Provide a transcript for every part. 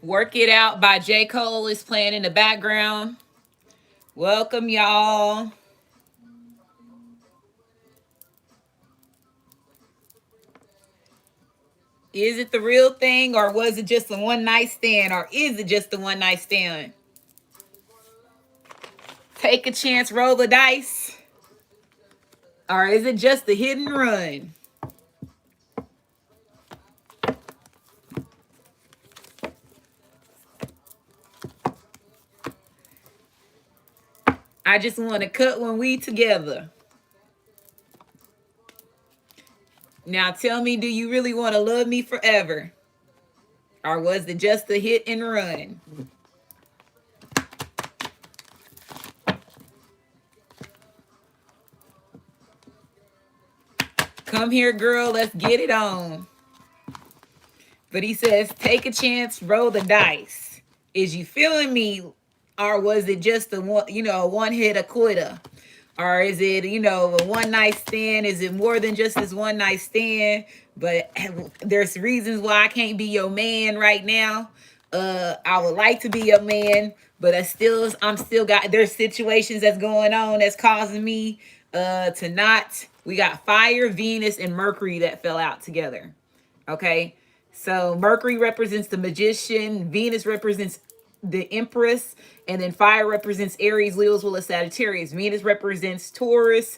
Work It Out by J. Cole is playing in the background. Welcome, y'all. Is it the real thing, or was it just a one night stand, or is it just a one night stand? Take a chance, roll the dice, or is it just a hit and run? I just want to cut when we together. Now tell me, do you really want to love me forever? Or was it just a hit and run? Come here, girl, let's get it on. But he says, take a chance, roll the dice. Is you feeling me? Or was it just a one, a one hit a quitter? Or is it, a one night stand? Is it more than just this one night stand? But there's reasons why I can't be your man right now. I would like to be your man, but I'm still got, there's situations that's going on that's causing me to not. We got fire, Venus, and Mercury that fell out together. Okay. So Mercury represents the magician, Venus represents the Empress, and then fire represents Aries, Leo, as well as Sagittarius. Venus represents Taurus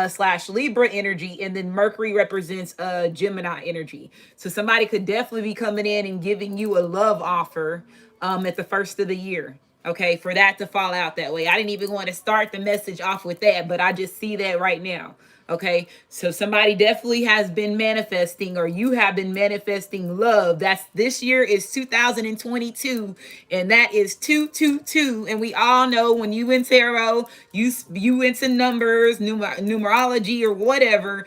slash Libra energy, and then Mercury represents Gemini energy. So somebody could definitely be coming in and giving you a love offer at the first of the year. Okay, for that to fall out that way. I didn't even want to start the message off with that, but I just see that right now. Okay, so somebody definitely has been manifesting, or you have been manifesting love. That's this year is 2022, and that is 222. And we all know when you in tarot, you into numbers, numerology, or whatever.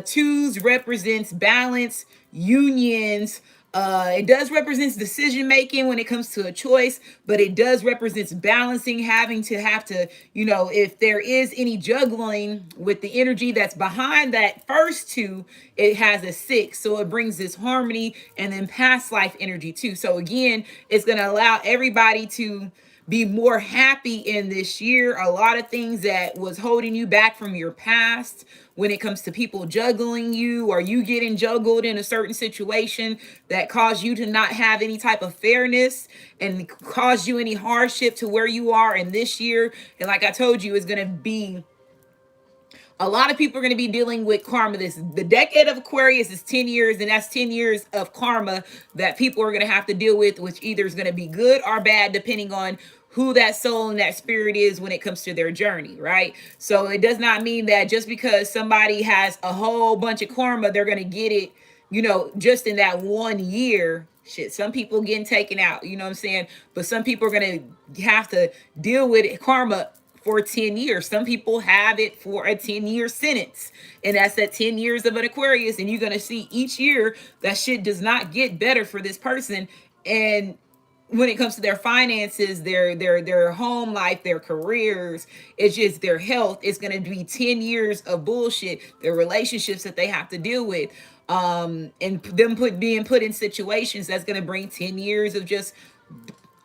Twos represents balance, unions. It does represents decision making when it comes to a choice, but it does represents balancing, having to have to, if there is any juggling with the energy that's behind that first two, it has a six. So it brings this harmony and then past life energy too. So again, it's going to allow everybody to be more happy in this year. A lot of things that was holding you back from your past when it comes to people juggling you, or you getting juggled in a certain situation that caused you to not have any type of fairness and caused you any hardship to where you are in this year. And like I told you, it's going to be a lot of people are going to be dealing with karma. The decade of Aquarius is 10 years, and that's 10 years of karma that people are going to have to deal with, which either is going to be good or bad depending on who that soul and that spirit is when it comes to their journey, right? So it does not mean that just because somebody has a whole bunch of karma, they're going to get it, just in that 1 year. Shit, some people getting taken out, you know what I'm saying? But some people are going to have to deal with it, karma, for 10 years. Some people have it for a 10-year sentence. And that's at 10 years of an Aquarius. And you're going to see each year that shit does not get better for this person. And when it comes to their finances, their home life, their careers, it's just their health, it's going to be 10 years of bullshit. Their relationships that they have to deal with. And them being put in situations that's going to bring 10 years of just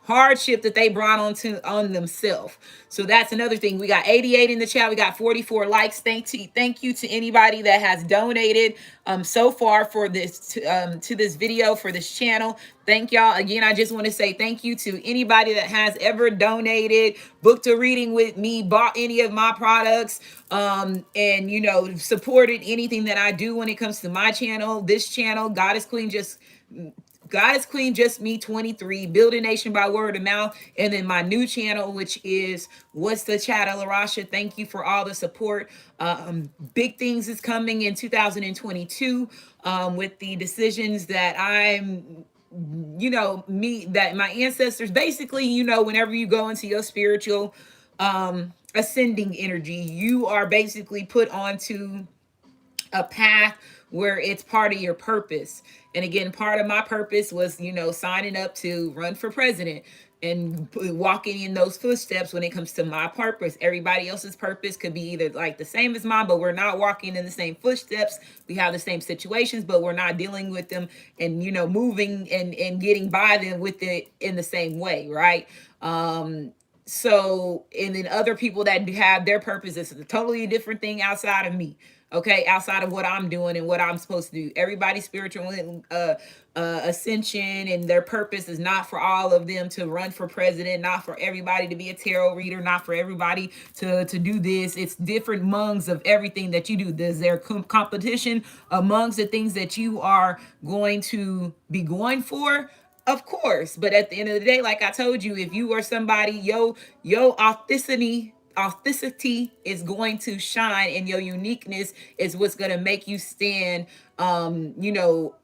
hardship that they brought on themselves. So that's another thing. We got 88 in the chat. We got 44 likes. Thank you to anybody that has donated so far for this to this video, for this channel. Thank y'all. Again, I just want to say thank you to anybody that has ever donated, booked a reading with me, bought any of my products, and supported anything that I do when it comes to my channel, this channel, God is Queen Just Me 23, Build a Nation by Word of Mouth, and then my new channel, which is What's the Chat, Alarasha. Thank you for all the support. Big things is coming in 2022 with the decisions that that my ancestors, basically, whenever you go into your spiritual ascending energy, you are basically put onto a path where it's part of your purpose. And again, part of my purpose was, signing up to run for president. and walking in those footsteps when it comes to my purpose. Everybody else's purpose could be either like the same as mine, but we're not walking in the same footsteps. We have the same situations, but we're not dealing with them and, you know, moving and getting by them with it in the same way, right? So, and then other people that have their purpose is a totally different thing outside of me. Okay, outside of what I'm doing and what I'm supposed to do. Everybody's spiritual ascension and their purpose is not for all of them to run for president, not for everybody to be a tarot reader, not for everybody to do this. It's different mongs of everything that you do. There's their competition amongst the things that you are going to be going for. Of course, but at the end of the day, like I told you, if you are somebody, yo authenticity is going to shine, and your uniqueness is what's going to make you stand, you know,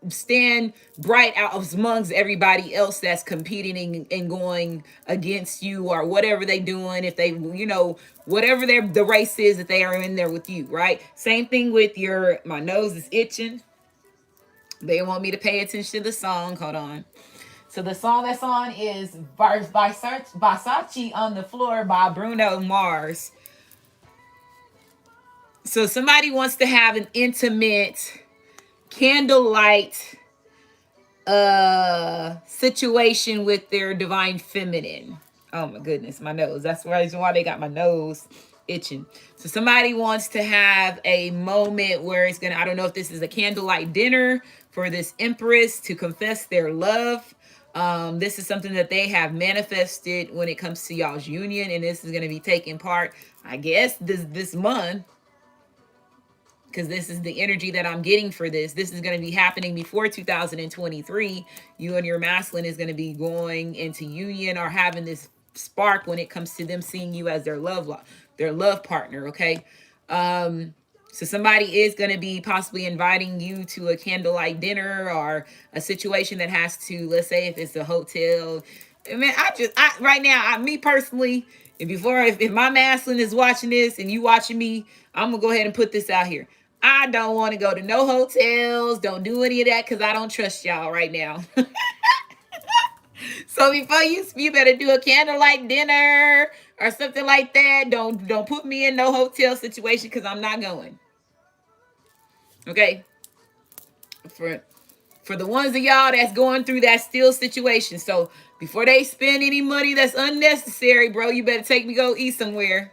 stand bright out amongst everybody else that's competing and going against you or whatever they doing. If they, you know, whatever the race is that they are in there with you, right? Same thing with your, my nose is itching. They want me to pay attention to the song. Hold on. So the song that's on is Versace on the Floor by Bruno Mars. So somebody wants to have an intimate candlelight situation with their divine feminine. Oh my goodness, my nose. That's the reason why they got my nose itching. So somebody wants to have a moment where it's gonna, I don't know if this is a candlelight dinner for this empress to confess their love. This is something that they have manifested when it comes to y'all's union, and this is going to be taking part, I guess, this month, because this is the energy that I'm getting for this. This is going to be happening before 2023. You and your masculine is going to be going into union or having this spark when it comes to them seeing you as their love partner. Okay. So somebody is going to be possibly inviting you to a candlelight dinner or a situation that has to, let's say if it's a hotel. I mean, right now, me personally, if my masculine is watching this and you watching me, I'm going to go ahead and put this out here. I don't want to go to no hotels. Don't do any of that because I don't trust y'all right now. So before you better do a candlelight dinner or something like that. Don't put me in no hotel situation because I'm not going. Okay. For the ones of y'all that's going through that still situation. So before they spend any money that's unnecessary, bro, you better take me go eat somewhere.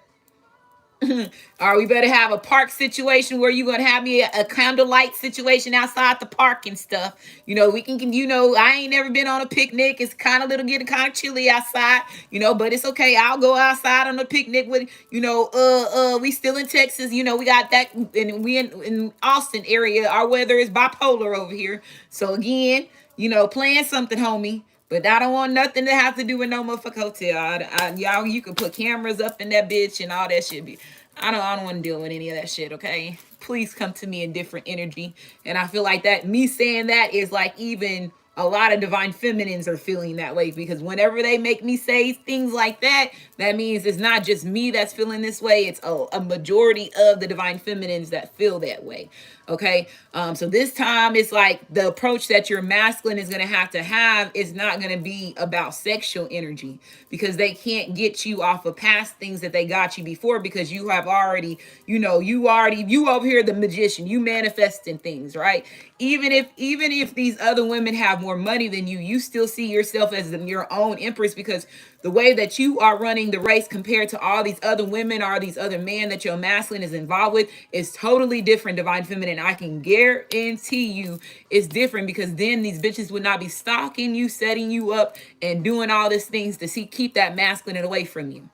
Or we better have a park situation where you're going to have me a candlelight situation outside the park and stuff. You know, we can, you know, I ain't never been on a picnic. It's getting kind of chilly outside, you know, but it's okay. I'll go outside on a picnic with, you know, we still in Texas, you know, we got that, and we in Austin area. Our weather is bipolar over here. So again, you know, plan something, homie. But I don't want nothing to have to do with no motherfucking hotel. Y'all, you can put cameras up in that bitch and all that shit. I don't want to deal with any of that shit, okay? Please come to me in different energy. And I feel like that, me saying that is like even a lot of divine feminines are feeling that way, because whenever they make me say things like that, that means it's not just me that's feeling this way. It's a majority of the divine feminines that feel that way. Okay. So this time it's like the approach that your masculine is going to have is not going to be about sexual energy, because they can't get you off of past things that they got you before, because you have already, you over here, the magician, you manifesting things, right? Even if these other women have more money than you still see yourself as your own empress, because the way that you are running the race compared to all these other women or these other men that your masculine is involved with is totally different, divine feminine. I can guarantee you it's different, because then these bitches would not be stalking you, setting you up, and doing all these things to keep that masculine away from you.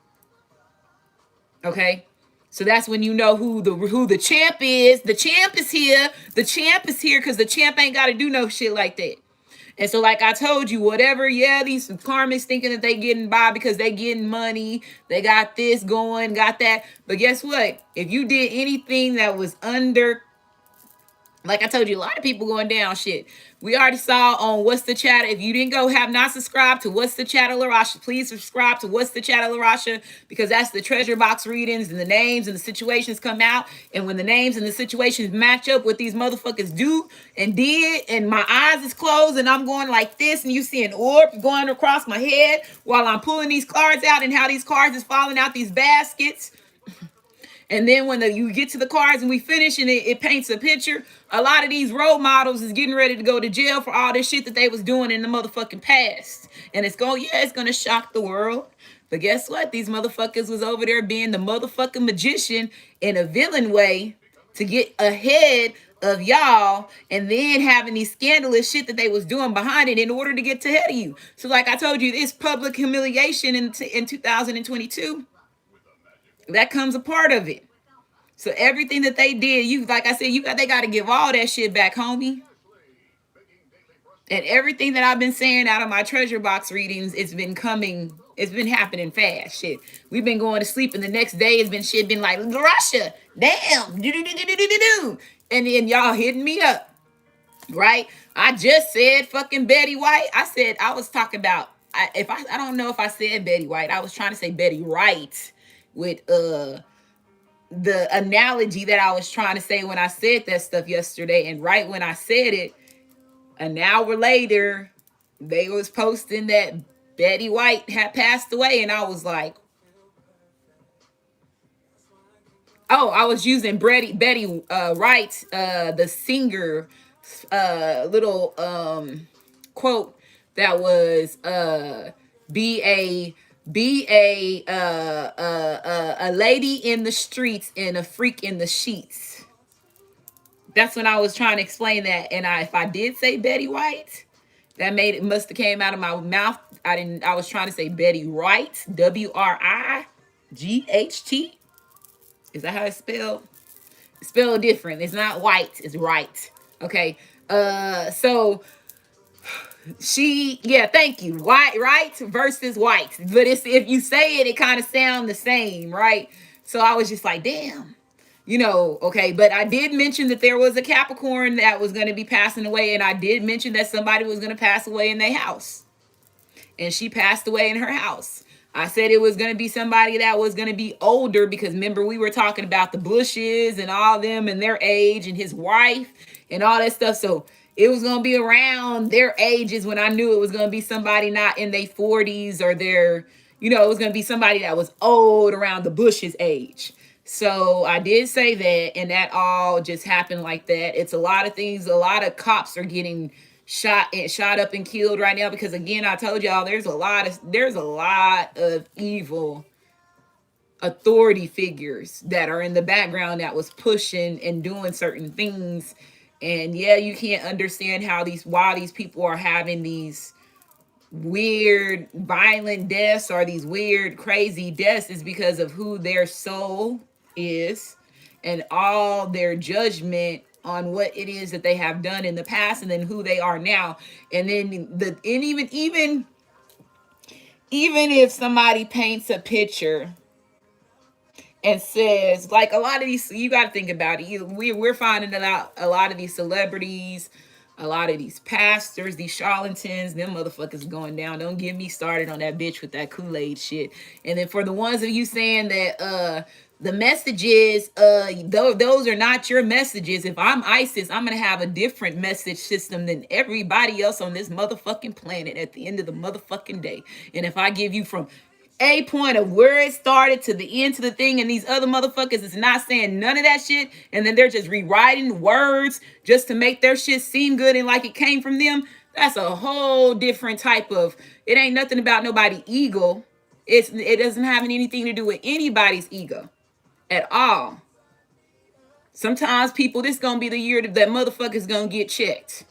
Okay? So that's when you know who the champ is. The champ is here. The champ is here because the champ ain't got to do no shit like that. And so, like I told you, whatever, these karmics thinking that they getting by because they getting money, they got this going, got that. But guess what? If you did anything that was under Like I told you, a lot of people going down shit. We already saw on What's the Chatter. If you didn't go have not subscribed to What's the Chatter LaRasha, please subscribe to What's the Chatter LaRasha, because that's the treasure box readings and the names and the situations come out. And when the names and the situations match up what these motherfuckers do and did, and my eyes is closed and I'm going like this, and you see an orb going across my head while I'm pulling these cards out, and how these cards is falling out these baskets. And then when you get to the cards and we finish and it paints a picture, a lot of these role models is getting ready to go to jail for all this shit that they was doing in the motherfucking past. And it's going to shock the world. But guess what? These motherfuckers was over there being the motherfucking magician in a villain way to get ahead of y'all, and then having these scandalous shit that they was doing behind it in order to get ahead of you. So like I told you, this public humiliation in 2022, that comes a part of it. So everything that they did, like I said, they got to give all that shit back, homie. And everything that I've been saying out of my treasure box readings, it's been happening fast. Shit, we've been going to sleep, and the next day it's been like, Russia, damn, and then y'all hitting me up, right? I just said fucking Betty White. I was talking about, I don't know if I said Betty White. I was trying to say Betty Wright with the analogy that I was trying to say when I said that stuff yesterday. And right when I said it, an hour later, they was posting that Betty White had passed away. And I was like, oh, I was using Betty Wright, the singer, little quote that was be a lady in the streets and a freak in the sheets. That's when I was trying to explain that. And if I did say Betty White, must have came out of my mouth. I was trying to say Betty Wright, Wright. Is that how it's spelled? It's spelled different. It's not white, it's right. Okay. So thank you. White, right versus white. But if you say it, it kind of sounds the same, right? So I was just like, damn. Okay, but I did mention that there was a Capricorn that was going to be passing away, and I did mention that somebody was going to pass away in their house, and she passed away in her house. I said it was going to be somebody that was going to be older, because remember, we were talking about the Bushes and all them and their age and his wife and all that stuff. So it was going to be around their ages when I knew it was going to be somebody not in their 40s or it was going to be somebody that was old around the Bushes age. So I did say that, and that all just happened like that. It's a lot of things. A lot of cops are getting shot up and killed right now, because again, I told y'all there's a lot of evil authority figures that are in the background that was pushing and doing certain things. And yeah, you can't understand why these people are having these weird violent deaths or these weird crazy deaths, is because of who their soul is and all their judgment on what it is that they have done in the past, and then who they are now. And then even if somebody paints a picture and says, like, a lot of these, you got to think about it. We're finding out a lot of these celebrities, a lot of these pastors, these charlatans, them motherfuckers going down. Don't get me started on that bitch with that Kool-Aid shit. And then for the ones of you saying that the messages, those are not your messages. If I'm ISIS, I'm going to have a different message system than everybody else on this motherfucking planet at the end of the motherfucking day. And if I give you from a point of where it started to the end to the thing, and these other motherfuckers is not saying none of that shit, and then they're just rewriting words just to make their shit seem good and like it came from them, that's a whole different type of, it ain't nothing about nobody's ego. It doesn't have anything to do with anybody's ego at all. Sometimes people, this gonna be the year that motherfuckers gonna get checked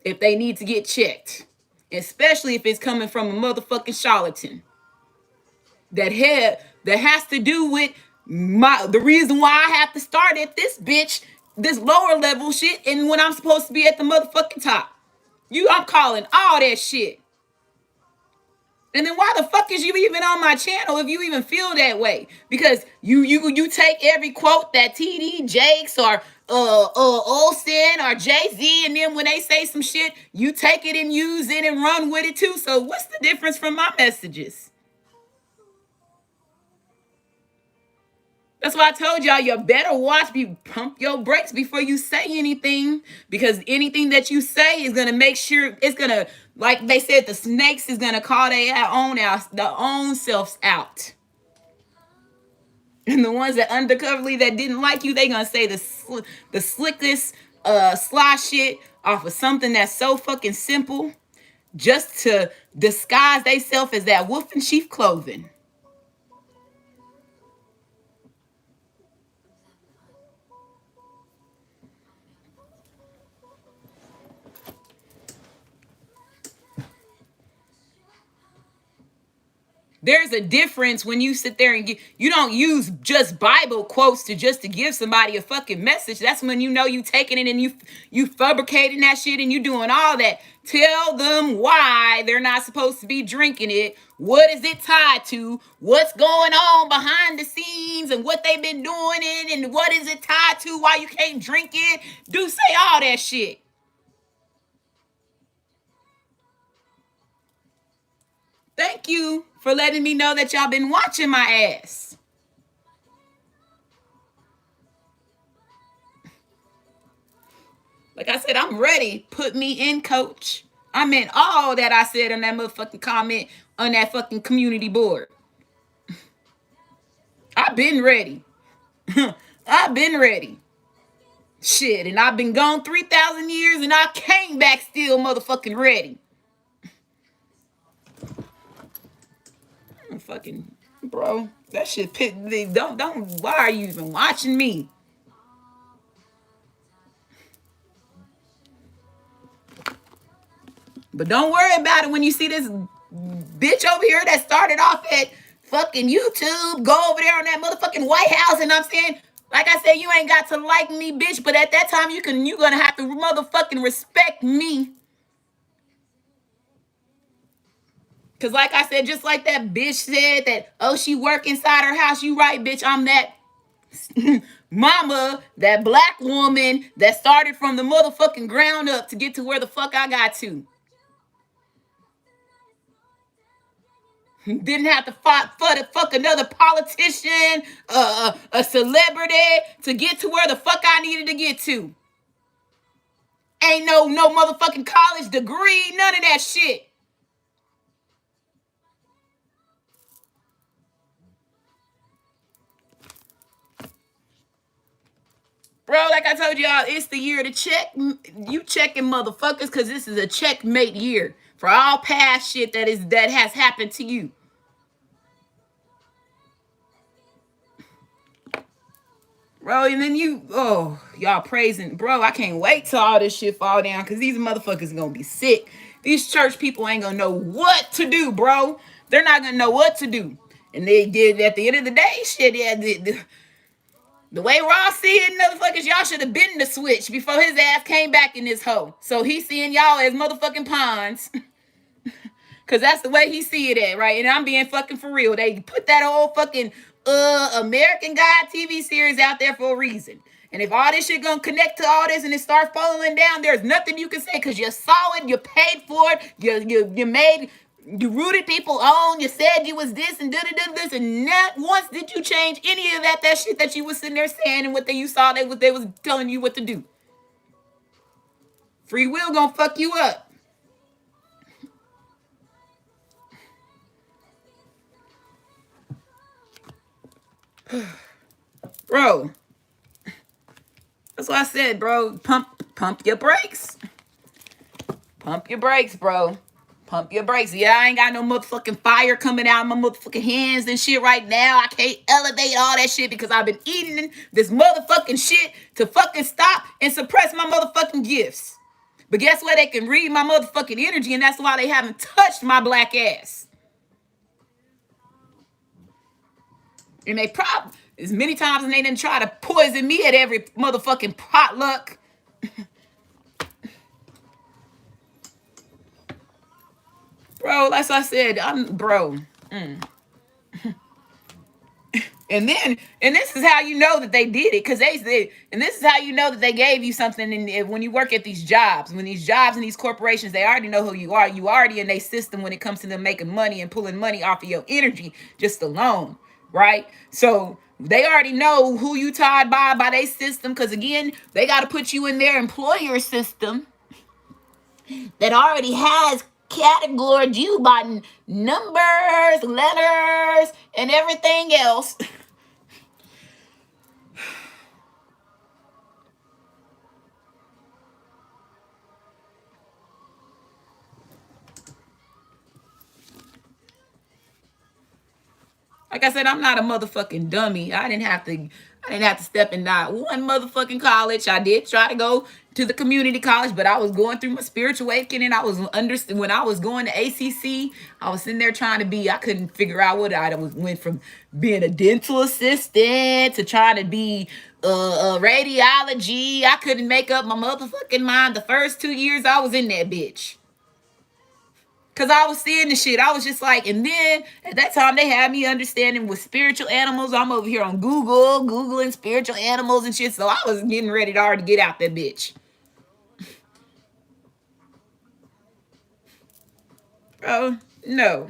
if they need to get checked, especially if it's coming from a motherfucking charlatan that has to do with the reason why I have to start at this bitch, this lower level shit, and when I'm supposed to be at the motherfucking top. I'm calling all that shit. And then why the fuck is you even on my channel if you even feel that way? Because you take every quote that TD Jakes or Olsen or Jay-Z, and then when they say some shit, you take it and use it and run with it too. So what's the difference from my messages? That's why I told y'all you better watch me pump your brakes before you say anything, because anything that you say is gonna make sure it's gonna, like they said, the snakes is gonna call their own selves out. And the ones that undercoverly that didn't like you, they gonna say the slickest sly shit off of something that's so fucking simple, just to disguise theyself as that wolf in sheep clothing. There's a difference when you sit there and you don't use just Bible quotes to give somebody a fucking message. That's when you know you taking it and you fabricating that shit and you doing all that. Tell them why they're not supposed to be drinking it. What is it tied to? What's going on behind the scenes and what they've been doing it and what is it tied to? Why you can't drink it? Do say all that shit. Thank you for letting me know that y'all been watching my ass. Like I said, I'm ready. Put me in, coach. I meant all that I said on that motherfucking comment on that fucking community board. I've been ready. I've been ready. Shit, and I've been gone 3,000 years and I came back still motherfucking ready. Fucking bro, that shit don't why are you even watching me? But don't worry about it when you see this bitch over here that started off at fucking YouTube, go over there on that motherfucking White House, and I'm saying, like I said, you ain't got to like me, bitch, but at that time you gonna have to motherfucking respect me. Cause like I said, just like that bitch said that, oh, she work inside her house. You right, bitch. I'm that mama, that black woman that started from the motherfucking ground up to get to where the fuck I got to. Didn't have to fight for the fuck another politician, a celebrity to get to where the fuck I needed to get to. Ain't no motherfucking college degree, none of that shit. Bro, like I told y'all, it's the year to check. You checking motherfuckers, because this is a checkmate year for all past shit that has happened to you. Bro, and then y'all praising. Bro, I can't wait till all this shit fall down, because these motherfuckers gonna be sick. These church people ain't gonna know what to do, bro. They're not gonna know what to do. And they did at the end of the day, shit, yeah, the way Ross seeing motherfuckers, y'all should have been the switch before his ass came back in this hoe. So he's seeing y'all as motherfucking pawns. Cause that's the way he see it at, right? And I'm being fucking for real. They put that old fucking American God TV series out there for a reason. And if all this shit gonna connect to all this and it starts falling down, there's nothing you can say, because you saw it, you paid for it, you rooted people on, you said you was this and this, and not once did you change any of that shit that you was sitting there saying and you saw they was telling you what to do. Free will gonna fuck you up. Bro, that's what I said, bro. Pump your brakes. Pump your brakes, bro. Pump your brakes. Yeah, I ain't got no motherfucking fire coming out of my motherfucking hands and shit right now. I can't elevate all that shit because I've been eating this motherfucking shit to fucking stop and suppress my motherfucking gifts. But guess what? They can read my motherfucking energy, and that's why they haven't touched my black ass. And they probably, as many times as they didn't try to poison me at every motherfucking potluck. Bro, that's what I said. Bro. And this is how you know that they did it, because they said, and this is how you know that they gave you something. And when you work at these jobs, when these jobs and these corporations, they already know who you are. You already in their system when it comes to them making money and pulling money off of your energy just alone, right? So they already know who you tied by their system, because again, they got to put you in their employer system that already has categorized you by numbers, letters, and everything else. Like I said, I'm not a motherfucking dummy. I didn't have to step in not one motherfucking college. I did try to go to the community college, but I was going through my spiritual awakening. I was when I was going to ACC, I was sitting there trying to be. I couldn't figure out what I was went from being a dental assistant to trying to be radiology. I couldn't make up my motherfucking mind the first 2 years I was in that bitch. Cause I was seeing the shit. I was just like, and then at that time they had me understanding with spiritual animals. I'm over here on Google, Googling spiritual animals and shit. So I was getting ready to already get out that bitch. Oh, no.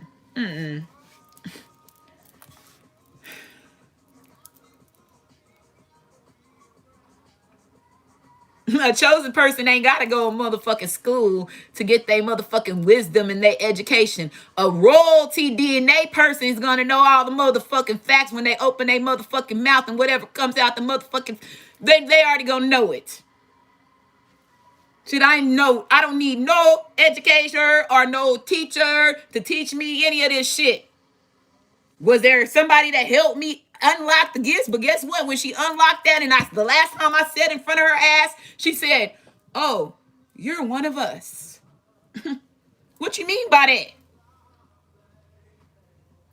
A chosen person ain't gotta go to motherfucking school to get their motherfucking wisdom and their education. A royalty DNA person is gonna know all the motherfucking facts when they open their motherfucking mouth, and whatever comes out the motherfucking, they already gonna know it. Shit, I don't need no educator or no teacher to teach me any of this shit. Was there somebody that helped me unlock the gifts? But guess what? When she unlocked that, and the last time I said in front of her ass, she said, "Oh, you're one of us." What you mean by that?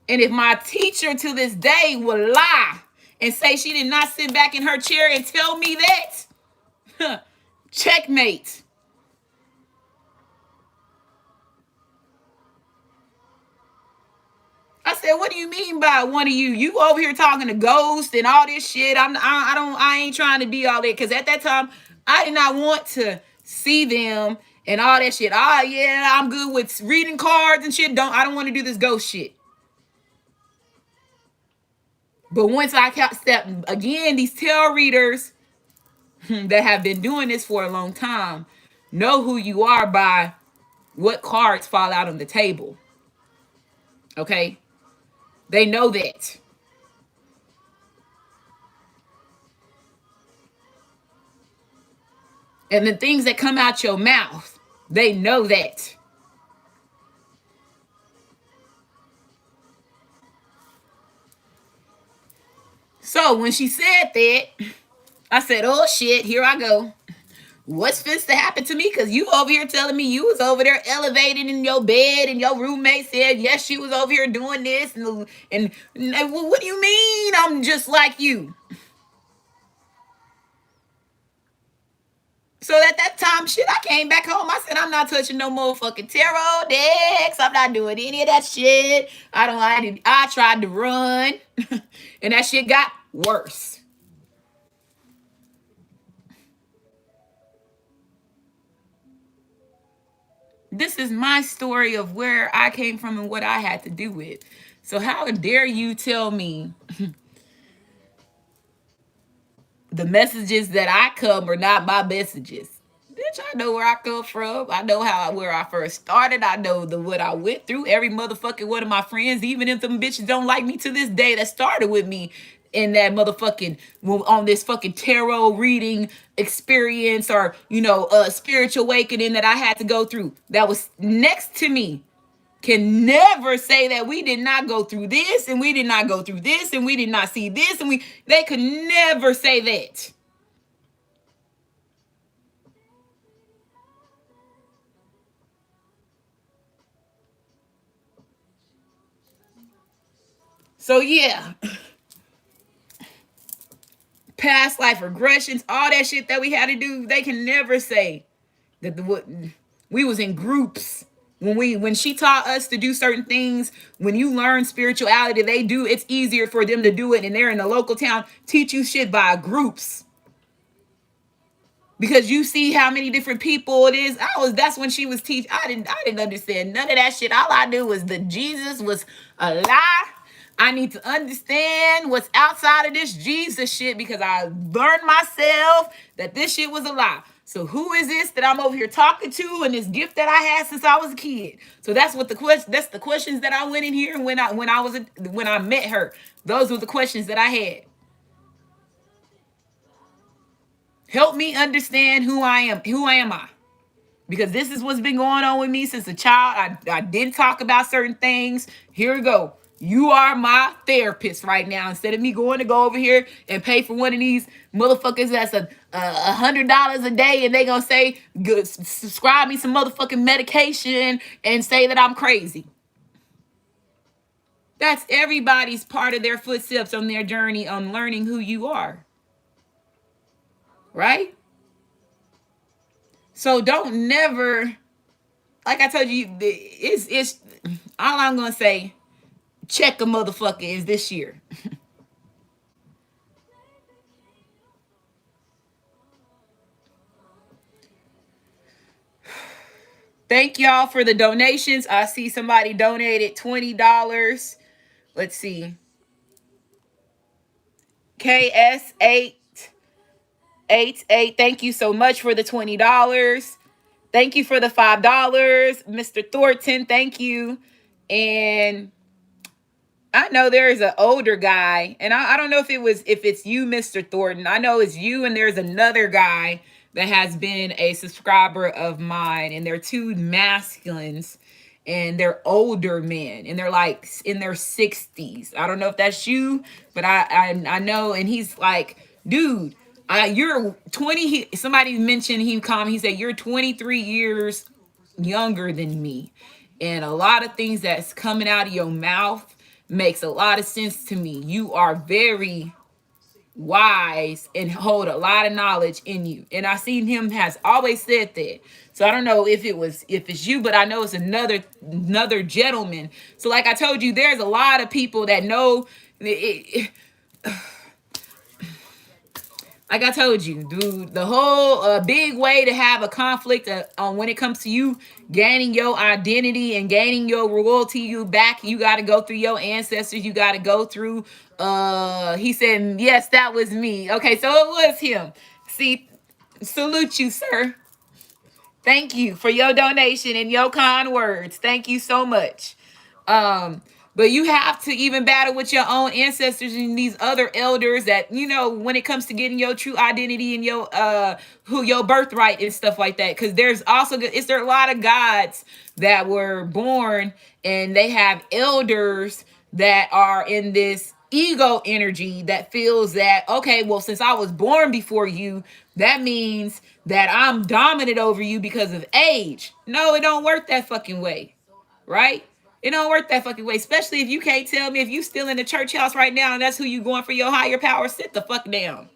And if my teacher to this day will lie and say she did not sit back in her chair and tell me that, checkmate. I said, "What do you mean by one of you? You over here talking to ghosts and all this shit. I ain't trying to be all that." Because at that time, I did not want to see them and all that shit. Ah, yeah, I'm good with reading cards and shit. I don't want to do this ghost shit. But once I kept stepping again, these tarot readers that have been doing this for a long time know who you are by what cards fall out on the table. Okay, they know that. And the things that come out your mouth, they know that. So when she said that, I said, "Oh shit, here I go. What's fits to happen to me?" Because you over here telling me you was over there elevated in your bed, and your roommate said, yes, she was over here doing this. And what do you mean I'm just like you? So at that time, shit, I came back home. I said, "I'm not touching no more fucking tarot decks. I'm not doing any of that shit. I tried to run." And that shit got worse. This is my story of where I came from and what I had to do with. So how dare you tell me the messages that I come are not my messages? Bitch, I know where I come from. I know where I first started. I know what I went through. Every motherfucking one of my friends, even if them bitches don't like me to this day, that started with me in that motherfucking on this fucking tarot reading experience, or spiritual awakening that I had to go through. That was next to me. Can never say that we did not go through this, and we did not go through this, and we did not see this, and they could never say that. So yeah, past life regressions, all that shit that we had to do, they can never say that we was in groups When she taught us to do certain things, when you learn spirituality, it's easier for them to do it, and they're in the local town, teach you shit by groups. Because you see how many different people it is. That's when she was teaching. I didn't understand none of that shit. All I knew was that Jesus was a lie. I need to understand what's outside of this Jesus shit, because I learned myself that this shit was a lie. So who is this that I'm over here talking to, and this gift that I had since I was a kid? So that's what the question. That's the questions that I went in here when I met her. Those were the questions that I had. Help me understand who I am. Who am I? Because this is what's been going on with me since a child. I didn't talk about certain things. Here we go. You are my therapist right now. Instead of me going to go over here and pay for one of these motherfuckers that's $100 a day, and they gonna say, good, subscribe me some motherfucking medication and say that I'm crazy. That's everybody's part of their footsteps on their journey on learning who you are. Right? So don't never, like I told you, it's all I'm gonna say. Check a motherfucker is this year. Thank y'all for the donations. I see somebody donated $20. Let's see. KS888. Thank you so much for the $20. Thank you for the $5. Mr. Thornton, thank you. And I know there is an older guy, and I don't know if it's you, Mr. Thornton. I know it's you, and there's another guy that has been a subscriber of mine, and they're two masculines, and they're older men, and they're like in their 60s. I don't know if that's you, but I know, and he's like, dude, you're 20. Somebody mentioned he said you're 23 years younger than me, and a lot of things that's coming out of your mouth makes a lot of sense to me. You are very wise and hold a lot of knowledge in you. And I seen him has always said that. So I don't know if it's you, but I know it's another gentleman. So like I told you, there's a lot of people that know like I told you, dude, the whole big way to have a conflict on when it comes to you gaining your identity and gaining your royalty, you got to go through your ancestors. You got to go through, he said, yes, that was me. Okay, so it was him. See, salute you, sir. Thank you for your donation and your kind words. Thank you so much. But you have to even battle with your own ancestors and these other elders that, when it comes to getting your true identity and your birthright and stuff like that. Because there are a lot of gods that were born and they have elders that are in this ego energy that feels that, okay, well, since I was born before you, that means that I'm dominant over you because of age. No, it don't work that fucking way, right? It don't work that fucking way, especially if you can't tell me if you still in the church house right now and that's who you going for your higher power. Sit the fuck down.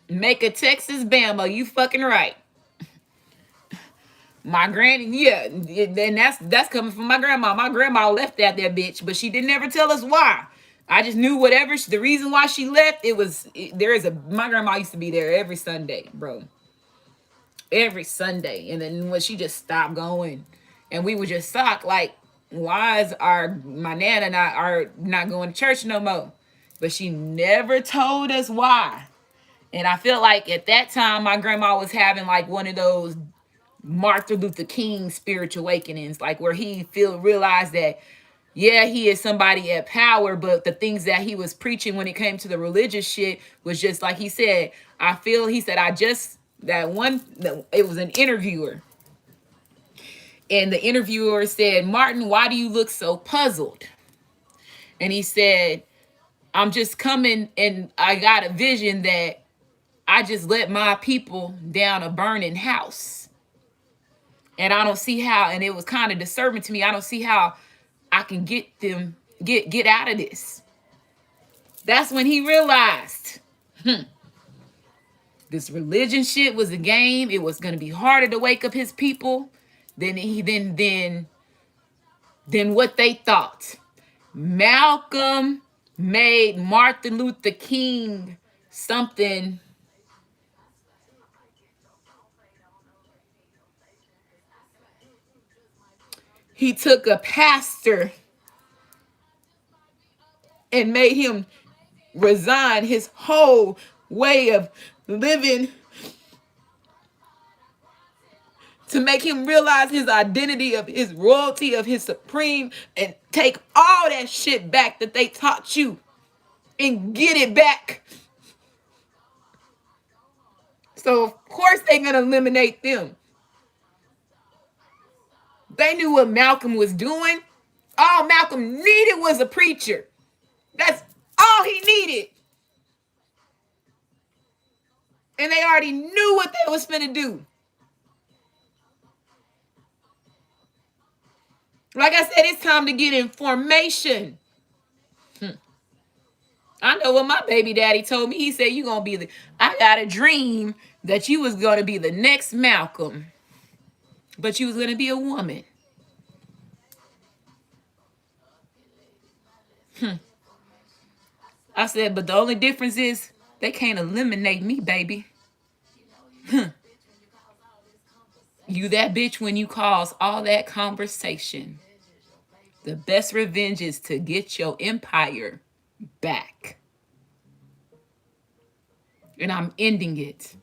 Make a Texas Bama. You fucking right. My granny, yeah, and that's coming from my grandma. My grandma left out that bitch, but she didn't ever tell us why. I just knew the reason why she left, my grandma used to be there every Sunday, bro. Every Sunday. And then when she just stopped going, and we were just shocked, like, why is my nana not going to church no more? But she never told us why. And I feel like at that time, my grandma was having like one of those Martin Luther King spiritual awakenings, like where he realized that, yeah, he is somebody at power, but the things that he was preaching when it came to the religious shit was just like he said, it was an interviewer. And the interviewer said, Martin, why do you look so puzzled? And he said, I'm just coming and I got a vision that I just let my people down a burning house. And I don't see how, and it was kind of disturbing to me. I don't see how I can get out of this. That's when he realized, this religion shit was a game. It was going to be harder to wake up his people. than what they thought. Malcolm made Martin Luther King something. He took a pastor and made him resign his whole way of living, to make him realize his identity of his royalty, of his supreme, and take all that shit back that they taught you and get it back. So of course they're gonna eliminate them. They knew what Malcolm was doing. All Malcolm needed was a preacher. That's all he needed. And they already knew what they was finna do. Like I said, it's time to get in formation. I know what my baby daddy told me. He said, you gonna be I got a dream that you was gonna be the next Malcolm, but you was gonna be a woman. I said, but the only difference is they can't eliminate me, baby. You that bitch when you cause all that conversation. The best revenge is to get your empire back. And I'm ending it.